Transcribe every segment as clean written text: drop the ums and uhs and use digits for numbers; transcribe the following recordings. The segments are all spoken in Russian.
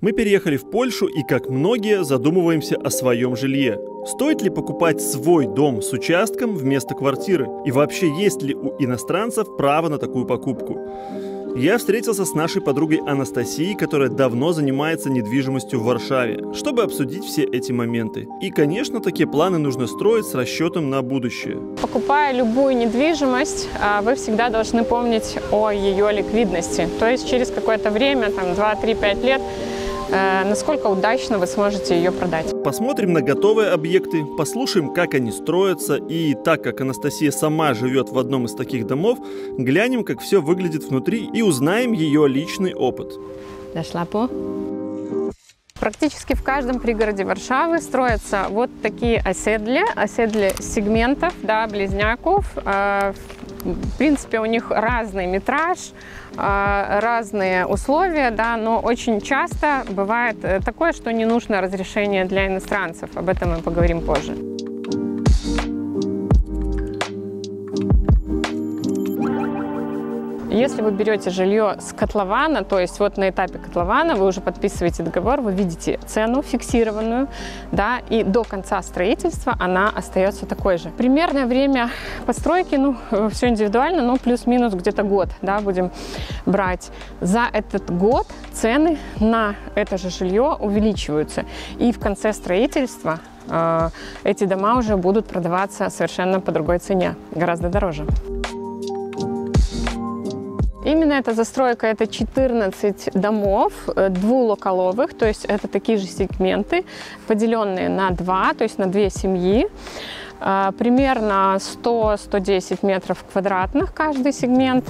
Мы переехали в Польшу и, как многие, задумываемся о своем жилье. Стоит ли покупать свой дом с участком вместо квартиры? И вообще, есть ли у иностранцев право на такую покупку? Я встретился с нашей подругой Анастасией, которая давно занимается недвижимостью в Варшаве, чтобы обсудить все эти моменты. И, конечно, такие планы нужно строить с расчетом на будущее. Покупая любую недвижимость, вы всегда должны помнить о ее ликвидности. То есть через какое-то время, там 2-3-5 лет, насколько удачно вы сможете ее продать. Посмотрим на готовые объекты, послушаем, как они строятся, и так как Анастасия сама живет в одном из таких домов, глянем, как все выглядит внутри, и узнаем ее личный опыт. Дошла по? Практически в каждом пригороде Варшавы строятся вот такие оседли сегментов, да, близняков. В принципе, у них разный метраж, разные условия, да, но очень часто бывает такое, что не нужно разрешение для иностранцев. Об этом мы поговорим позже. Если вы берете жилье с котлована, то есть вот на этапе котлована вы уже подписываете договор, вы видите цену фиксированную, да, и до конца строительства она остается такой же. Примерное время постройки, ну, все индивидуально, но плюс-минус где-то год, да, будем брать. За этот год цены на это же жилье увеличиваются, и в конце строительства эти дома уже будут продаваться совершенно по другой цене, гораздо дороже. Именно эта застройка – это 14 домов двулокаловых, то есть это такие же сегменты, поделенные на два, то есть на две семьи. Примерно 100-110 метров квадратных каждый сегмент,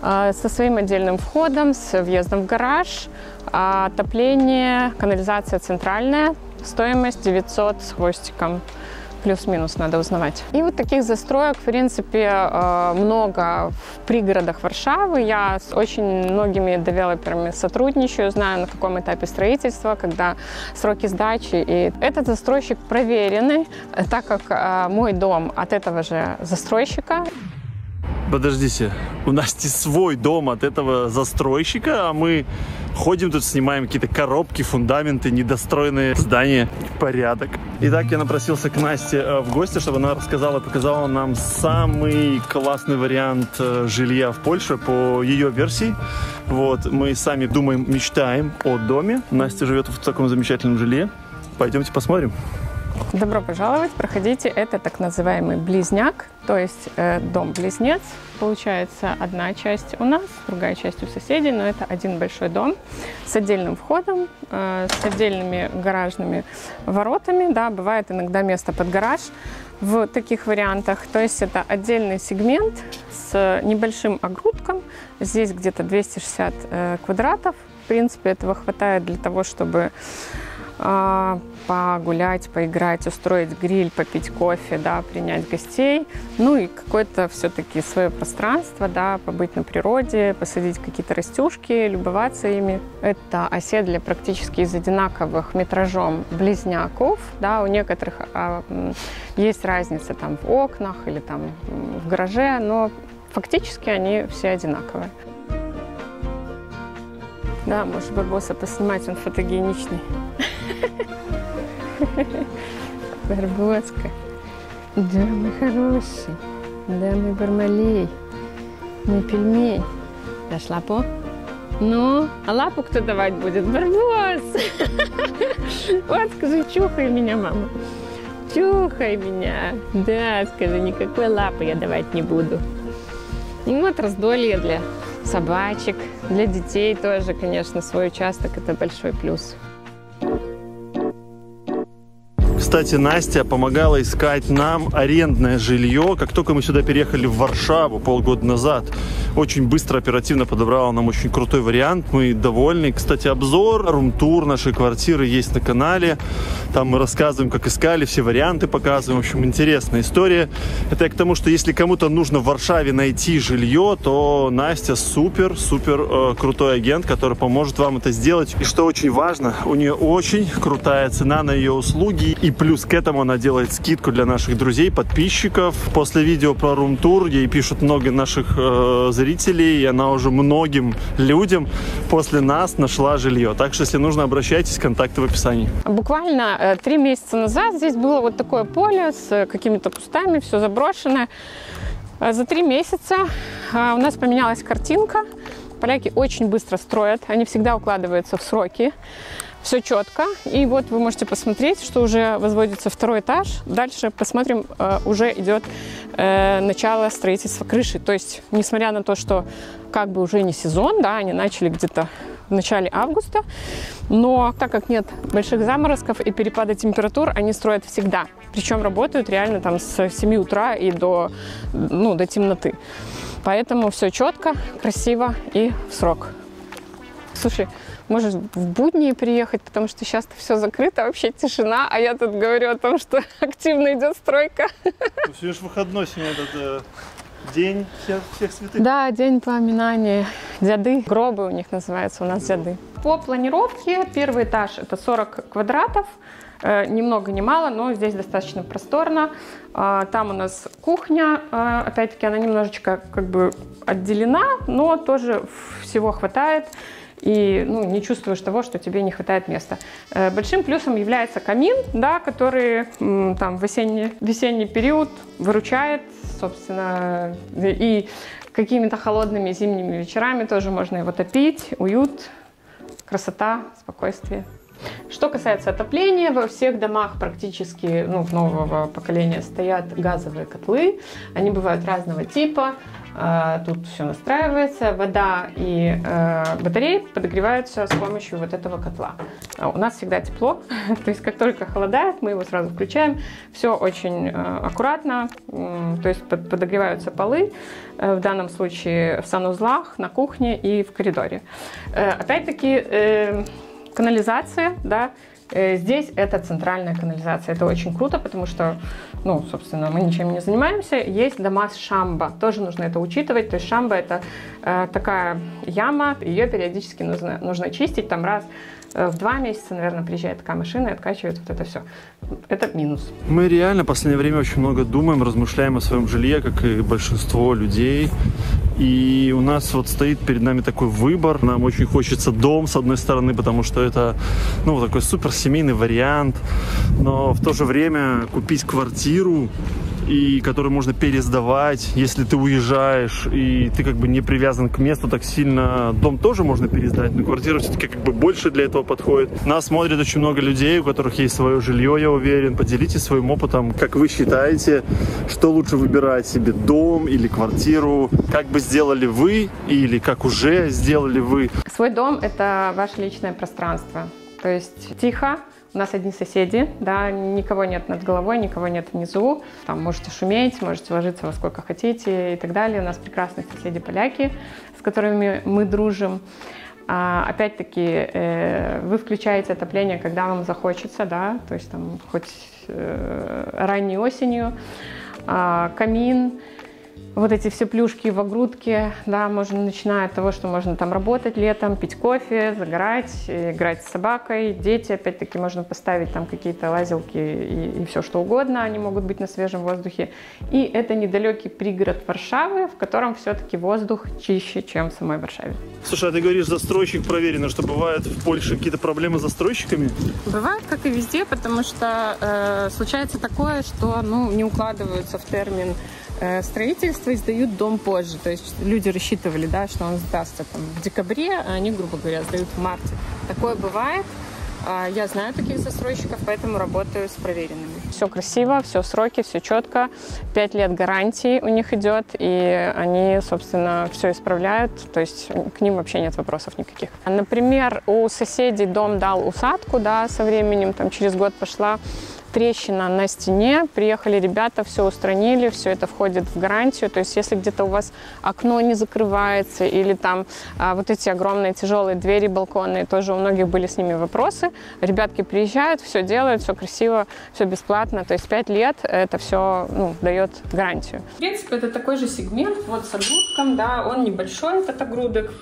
со своим отдельным входом, с въездом в гараж, отопление, канализация центральная, стоимость 900 с хвостиком. Плюс-минус надо узнавать. И вот таких застроек, в принципе, много в пригородах Варшавы. Я с очень многими девелоперами сотрудничаю, знаю, на каком этапе строительства, когда сроки сдачи. И этот застройщик проверенный, так как мой дом от этого же застройщика. Подождите, у Насти свой дом от этого застройщика, а мы ходим тут, снимаем какие-то коробки, фундаменты, недостроенные здания. Порядок. Итак, я напросился к Насте в гости, чтобы она рассказала, показала нам самый классный вариант жилья в Польше по ее версии. Вот, мы сами думаем, мечтаем о доме. Настя живет в таком замечательном жилье. Пойдемте посмотрим. Добро пожаловать, проходите. Это так называемый близняк, то есть дом-близнец. Получается, одна часть у нас, другая часть у соседей, но это один большой дом с отдельным входом, с отдельными гаражными воротами. Да, бывает иногда место под гараж в таких вариантах. То есть это отдельный сегмент с небольшим огрудком. Здесь где-то 260 квадратов. В принципе, этого хватает для того, чтобы погулять, поиграть, устроить гриль, попить кофе, да, принять гостей. Ну и какое-то все-таки свое пространство, да, побыть на природе, посадить какие-то растюшки, любоваться ими. Это оседлие практически из одинаковых метражом близняков, да, у некоторых есть разница там в окнах или там в гараже, но фактически они все одинаковые. Да, может бабоса поснимать, он фотогеничный. Барбоска. Да, мой хороший. Да, мой бармалей. Мой пельмень. Дошла по? Ну, а лапу кто давать будет? Барбос! Вот, скажи, чухай меня, мама. Чухай меня. Да, скажи, никакой лапы я давать не буду. И вот раздолье для собачек, для детей тоже, конечно, свой участок – это большой плюс. Кстати, Настя помогала искать нам арендное жилье, как только мы сюда переехали в Варшаву полгода назад. Очень быстро, оперативно подобрала нам очень крутой вариант. Мы довольны. Кстати, обзор, рум-тур нашей квартиры есть на канале. Там мы рассказываем, как искали, все варианты показываем. В общем, интересная история. Это я к тому, что если кому-то нужно в Варшаве найти жилье, то Настя супер крутой агент, который поможет вам это сделать. И что очень важно, у нее очень крутая цена на ее услуги. И Плюс к этому она делает скидку для наших друзей, подписчиков. После видео про рум-тур ей пишут много наших зрителей, и она уже многим людям после нас нашла жилье. Так что, если нужно, обращайтесь, контакты в описании. Буквально 3 месяца назад здесь было вот такое поле с какими-то кустами, все заброшенное. За 3 месяца у нас поменялась картинка. Поляки очень быстро строят, они всегда укладываются в сроки. Все четко. И вот вы можете посмотреть, что уже возводится 2-й этаж. Дальше посмотрим, уже идет начало строительства крыши. То есть, несмотря на то, что как бы уже не сезон, да, они начали где-то в начале августа, но так как нет больших заморозков и перепада температур, они строят всегда. Причем работают реально там с 7 утра и до темноты. Поэтому все четко, красиво и в срок. Слушай, можешь в будни приехать, потому что сейчас все закрыто, вообще тишина, а я тут говорю о том, что активно идет стройка. Сегодня же выходной, сегодня этот день всех святых. Да, день поминания дяды. Гробы у них называются, у нас дяды. По планировке 1-й этаж это 40 квадратов. Ни много ни мало, но здесь достаточно просторно. Там у нас кухня, опять-таки она немножечко как бы отделена, но тоже всего хватает. И не чувствуешь того, что тебе не хватает места. Большим плюсом является камин, да, который там в весенний период выручает, собственно, и какими-то холодными зимними вечерами тоже можно его топить. Уют, красота, спокойствие. Что касается отопления, во всех домах практически нового поколения стоят газовые котлы. Они бывают разного типа. Тут все настраивается. Вода и батареи подогреваются с помощью вот этого котла. У нас всегда тепло. То есть как только холодает, мы его сразу включаем. Все очень аккуратно. То есть подогреваются полы. В данном случае в санузлах, на кухне и в коридоре. Опять-таки канализация, да, здесь это центральная канализация. Это очень круто, потому что, собственно, мы ничем не занимаемся. Есть дома с шамбо, тоже нужно это учитывать. То есть шамбо это такая яма, ее периодически нужно чистить, там раз в 2 месяца, наверное, приезжает такая машина и откачивает вот это все. Это минус. Мы реально в последнее время очень много думаем, размышляем о своем жилье, как и большинство людей. И у нас вот стоит перед нами такой выбор. Нам очень хочется дом, с одной стороны, потому что это, такой суперсемейный вариант. Но в то же время купить квартиру, и которую можно пересдавать, если ты уезжаешь, и ты как бы не привязан к месту так сильно. Дом тоже можно пересдать, но квартира все-таки как бы больше для этого подходит. Нас смотрит очень много людей, у которых есть свое жилье, я уверен. Поделитесь своим опытом, как вы считаете, что лучше выбирать себе, дом или квартиру, как бы сделали вы или как уже сделали вы. Свой дом – это ваше личное пространство, то есть тихо. У нас одни соседи, да, никого нет над головой, никого нет внизу. Там можете шуметь, можете ложиться во сколько хотите и так далее. У нас прекрасные соседи-поляки, с которыми мы дружим. Опять-таки, вы включаете отопление, когда вам захочется, да, то есть там хоть ранней осенью. Камин. Вот эти все плюшки в огрудке, да, можно, начиная от того, что можно там работать летом, пить кофе, загорать, играть с собакой, дети, опять-таки, можно поставить там какие-то лазилки и все что угодно, они могут быть на свежем воздухе. И это недалекий пригород Варшавы, в котором все-таки воздух чище, чем в самой Варшаве. Слушай, а ты говоришь, застройщик проверено, что бывают в Польше какие-то проблемы с застройщиками? Бывает, как и везде, потому что случается такое, что не укладываются в термин строительства и сдают дом позже. То есть люди рассчитывали, да, что он сдастся там в декабре, а они, грубо говоря, сдают в марте. Такое бывает. Я знаю таких застройщиков, поэтому работаю с проверенными. Все красиво, все в сроки, все четко. 5 лет гарантии у них идет, и они, собственно, все исправляют. То есть к ним вообще нет вопросов никаких. Например, у соседей дом дал усадку, да, со временем, там через год пошла трещина на стене, приехали ребята, все устранили, все это входит в гарантию. То есть если где-то у вас окно не закрывается или там вот эти огромные тяжелые двери балконные, тоже у многих были с ними вопросы. Ребятки приезжают, все делают, все красиво, все бесплатно. То есть 5 лет это все дает гарантию. В принципе, это такой же сегмент, вот с огрудком, да, он небольшой, этот огрудок,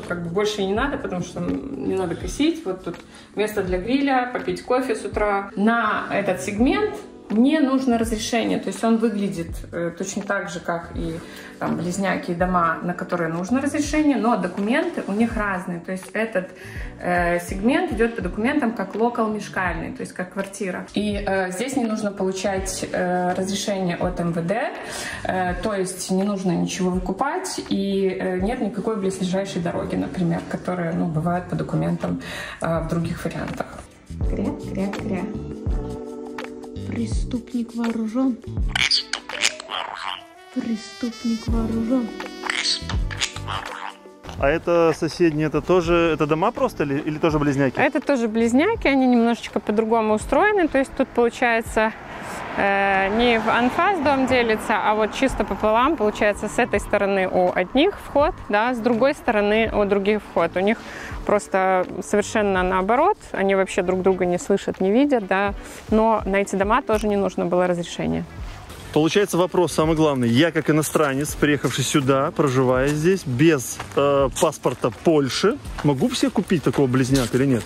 как бы больше и не надо, потому что не надо косить. Вот тут место для гриля, попить кофе с утра. На этот сегмент не нужно разрешение, то есть он выглядит точно так же, как и там близняки и дома, на которые нужно разрешение, но документы у них разные, то есть этот сегмент идет по документам как локал мешкальный, то есть как квартира. И здесь не нужно получать разрешение от МВД, то есть не нужно ничего выкупать и нет никакой близлежащей дороги, например, которая бывает по документам в других вариантах. Кря-кря-кря. Преступник вооружен. Преступник вооружен. А это соседние, это дома просто или тоже близняки? Это тоже близняки, они немножечко по-другому устроены, то есть тут получается не в анфас дом делится, а вот чисто пополам, получается, с этой стороны у одних вход, да, с другой стороны у других вход. У них просто совершенно наоборот, они вообще друг друга не слышат, не видят, да, но на эти дома тоже не нужно было разрешения. Получается вопрос самый главный. Я как иностранец, приехавший сюда, проживая здесь, без паспорта Польши, могу себе купить такого близняка или нет?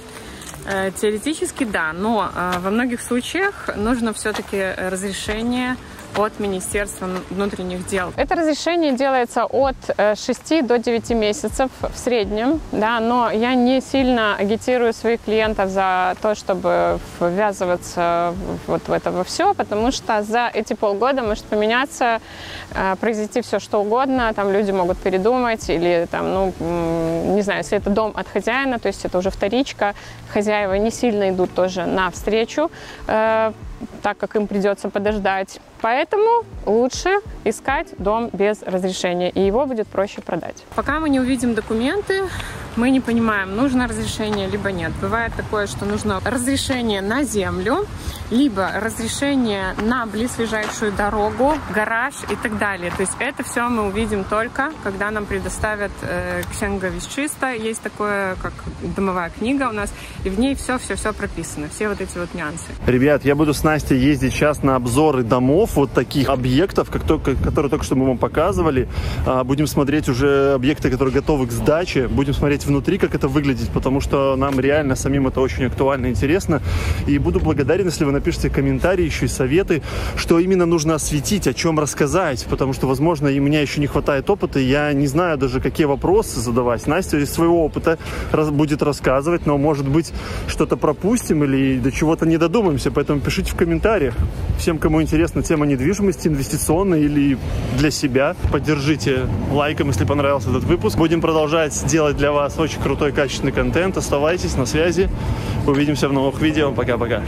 Теоретически да, но во многих случаях нужно все-таки разрешение от Министерства внутренних дел. Это разрешение делается от 6 до 9 месяцев в среднем, да, но я не сильно агитирую своих клиентов за то, чтобы ввязываться вот в это во все, потому что за эти полгода может поменяться, произойти все что угодно, там люди могут передумать или там, не знаю, если это дом от хозяина, то есть это уже вторичка, хозяева не сильно идут тоже навстречу, так как им придется подождать. Поэтому лучше искать дом без разрешения, и его будет проще продать. Пока мы не увидим документы, мы не понимаем, нужно разрешение либо нет. Бывает такое, что нужно разрешение на землю, либо разрешение на близлежащую дорогу, гараж и так далее. То есть это все мы увидим только, когда нам предоставят Księga Wieczista. Есть такое, как домовая книга у нас, и в ней все прописано, все вот эти вот нюансы. Ребят, я буду с Настей ездить сейчас на обзоры домов, вот таких объектов, которые только что мы вам показывали. Будем смотреть уже объекты, которые готовы к сдаче. Будем смотреть внутри, как это выглядит, потому что нам реально самим это очень актуально и интересно. И буду благодарен, если вы напишите комментарии, еще и советы, что именно нужно осветить, о чем рассказать, потому что, возможно, и меня еще не хватает опыта, и я не знаю даже, какие вопросы задавать. Настя из своего опыта будет рассказывать, но, может быть, что-то пропустим или до чего-то не додумаемся, поэтому пишите в комментариях. Всем, кому интересна тема недвижимости, инвестиционной или для себя, поддержите лайком, если понравился этот выпуск. Будем продолжать делать для вас очень крутой, качественный контент. Оставайтесь на связи. Увидимся в новых видео. Пока-пока.